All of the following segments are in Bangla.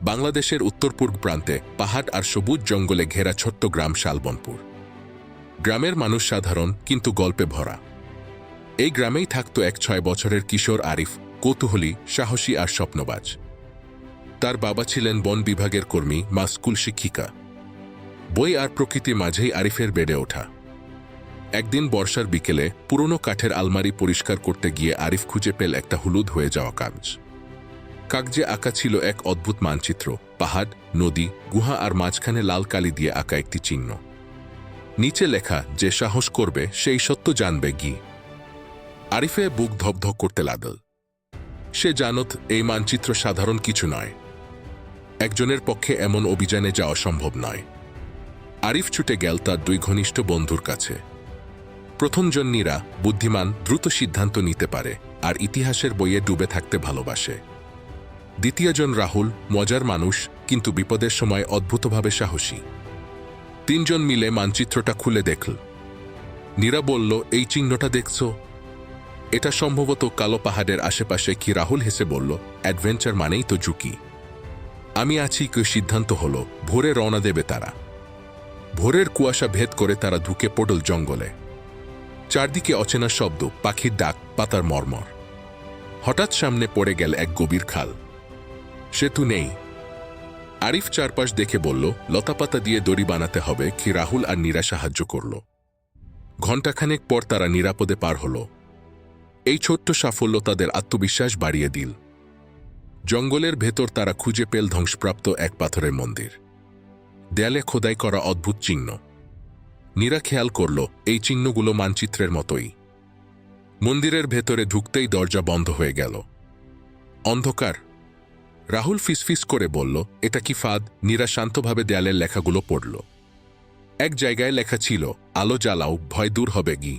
বাংলাদেশের উত্তর-পূর্ব প্রান্তে পাহাড় আর সবুজ জঙ্গলে ঘেরা ছোট্ট গ্রাম শালবনপুর। গ্রামের মানুষ সাধারণ কিন্তু গল্পে ভরা। এই গ্রামেই থাকত এক 6 বছরের কিশোর আরিফ, কৌতূহলী, সাহসী আর স্বপ্নবাজ। তার বাবা ছিলেন বন বিভাগের কর্মী, মা স্কুল শিক্ষিকা। বই আর প্রকৃতির মাঝেই আরিফের বেড়ে ওঠা। একদিন বর্ষার বিকেলে পুরনো কাঠের আলমারি পরিষ্কার করতে গিয়ে আরিফ খুঁজে পেল একটা হলুদ হয়ে যাওয়া কাগজ। কাগজে আঁকা ছিল এক অদ্ভুত মানচিত্র, পাহাড়, নদী, গুহা আর মাঝখানে লাল কালি দিয়ে আঁকা একটি চিহ্ন। নিচে লেখা, যে সাহস করবে সেই সত্য জানবে গি। আরিফে বুক ধকধক করতে লাগল। সে জানত এই মানচিত্র সাধারণ কিছু নয়। একজনের পক্ষে এমন অভিযানে যাওয়া সম্ভব নয়। আরিফ ছুটে গেল তার 2 ঘনিষ্ঠ বন্ধুর কাছে। প্রথমজন নীরা, বুদ্ধিমান, দ্রুত সিদ্ধান্ত নিতে পারে আর ইতিহাসের বইয়ে ডুবে থাকতে ভালোবাসে। দ্বিতীয়জন রাহুল, মজার মানুষ কিন্তু বিপদের সময় অদ্ভুতভাবে সাহসী। 3 জন মিলে মানচিত্রটা খুলে দেখল। নীরা বলল, এই চিহ্নটা দেখছো? এটা সম্ভবত কালো পাহাড়ের আশেপাশে। কি? রাহুল হেসে বলল, অ্যাডভেঞ্চার মানেই তো ঝুঁকি। আমি আছি। কেউ সিদ্ধান্ত হলো ভোরে রওনা দেবে তারা। ভোরের কুয়াশা ভেদ করে তারা ঢুকে পড়ল জঙ্গলে। চারদিকে অচেনা শব্দ, পাখির ডাক, পাতার মর্মর। হঠাৎ সামনে পড়ে গেল এক গভীর খাল। সেতু নেই। আরিফ চারপাশ দেখে বলল, লতাপাতা দিয়ে দড়ি বানাতে হবে। কি? রাহুল আর নীরা সাহায্য করল। ঘণ্টাখানেক পর তারা নিরাপদে পার হল। এই ছোট্ট সাফল্য তাদের আত্মবিশ্বাস বাড়িয়ে দিল। জঙ্গলের ভেতর তারা খুঁজে পেল ধ্বংসপ্রাপ্ত এক পাথরের মন্দির। দেয়ালে খোদাই করা অদ্ভুত চিহ্ন। নীরা খেয়াল করল, এই চিহ্নগুলো মানচিত্রের মতোই। মন্দিরের ভেতরে ঢুকতেই দরজা বন্ধ হয়ে গেল। অন্ধকার। রাহুল ফিসফিস করে বলল, এটা কি ফাঁদ? নীরা শান্তভাবে দেয়ালের লেখাগুলো পড়ল। এক জায়গায় লেখা ছিল, আলো জ্বালাও, ভয় দূর হবে গি।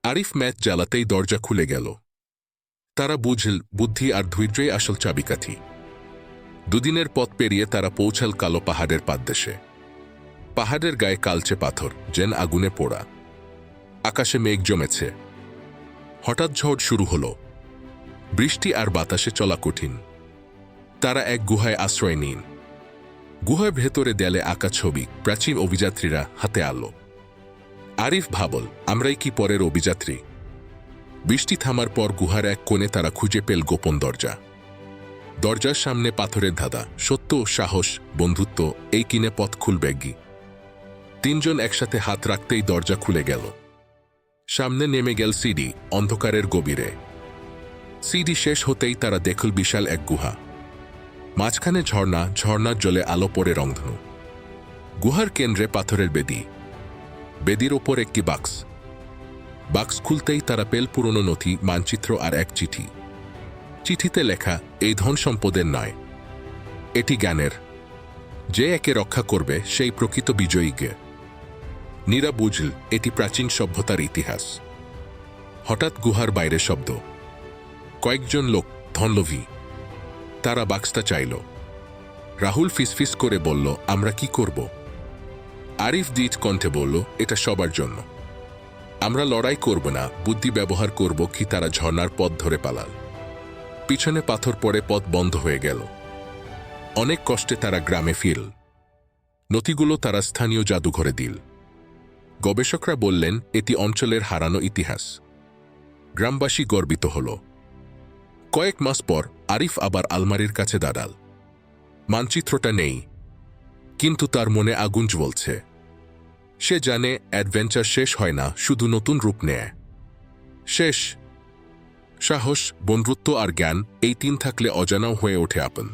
আরিফ ম্যাচ জ্বালাতেই দরজা খুলে গেল। তারা বুঝল, বুদ্ধি আর ধৈর্যই আসল চাবিকাঠি। 2 দিনের পথ পেরিয়ে তারা পৌঁছাল কালো পাহাড়ের পাদদেশে। পাহাড়ের গায়ে কালচে পাথর, যেন আগুনে পোড়া। আকাশে মেঘ জমেছে। হঠাৎ ঝড় শুরু হলো। বৃষ্টি আর বাতাসে চলা কঠিন। তারা এক গুহায় আশ্রয় নিন। গুহার ভেতরে দেয়ালে আঁকা ছবি, প্রাচীন অভিযাত্রীরা, হাতে আলো। আরিফ ভাবল, আমরাই কি পরের অভিযাত্রী? বৃষ্টি থামার পর গুহার এক কোণে তারা খুঁজে পেল গোপন দরজা। দরজার সামনে পাথরের ধাঁধা, সত্য, সাহস, বন্ধুত্ব, এই কিনে পথ খুলবে গি। 3 জন একসাথে হাত রাখতেই দরজা খুলে গেল। সামনে নেমে গেল সিঁড়ি, অন্ধকারের গভীরে। সিঁড়ি শেষ হতেই তারা দেখল বিশাল এক গুহা। মাঝখানে ঝর্ণা, ঝর্ণার জলে আলো পড়ে রংধনু। গুহার কেন্দ্রে পাথরের বেদি। বেদির ওপর একটি বাক্স। বাক্স খুলতেই তারা পেল পুরনো নথি, মানচিত্র আর এক চিঠি। চিঠিতে লেখা, এই ধন সম্পদের নয়, এটি জ্ঞানের। যে একে রক্ষা করবে সেই প্রকৃত বিজয়ী গে। নীরা বুঝল, এটি প্রাচীন সভ্যতার ইতিহাস। হঠাৎ গুহার বাইরে শব্দ। কয়েকজন লোক, ধনলোভী। তারা বাক্সটা চাইল। রাহুল ফিসফিস করে বলল, আমরা কি করব? আরিফ দ্বিজ কণ্ঠে বলল, এটা সবার জন্য। আমরা লড়াই করব না, বুদ্ধি ব্যবহার করব। কি? তারা ঝর্ণার পথ ধরে পালাল। পিছনে পাথর পড়ে পথ বন্ধ হয়ে গেল। অনেক কষ্টে তারা গ্রামে ফিরল। নথিগুলো তারা স্থানীয় জাদুঘরে দিল। গবেষকরা বললেন, এটি অঞ্চলের হারানো ইতিহাস। গ্রামবাসী গর্বিত হল। কয়েক মাস পর আরিফ আবার আলমারির কাছে দাঁড়াল। মানচিত্রটা নেই, কিন্তু তার মনে আগুন জ্বলছে। সে জানে, অ্যাডভেঞ্চার শেষ হয় না, শুধু নতুন রূপ নেয়। শেষ। সাহস, বন্ধুত্ব আর জ্ঞান, এই 3 থাকলে অজানাও হয়ে ওঠে আপন।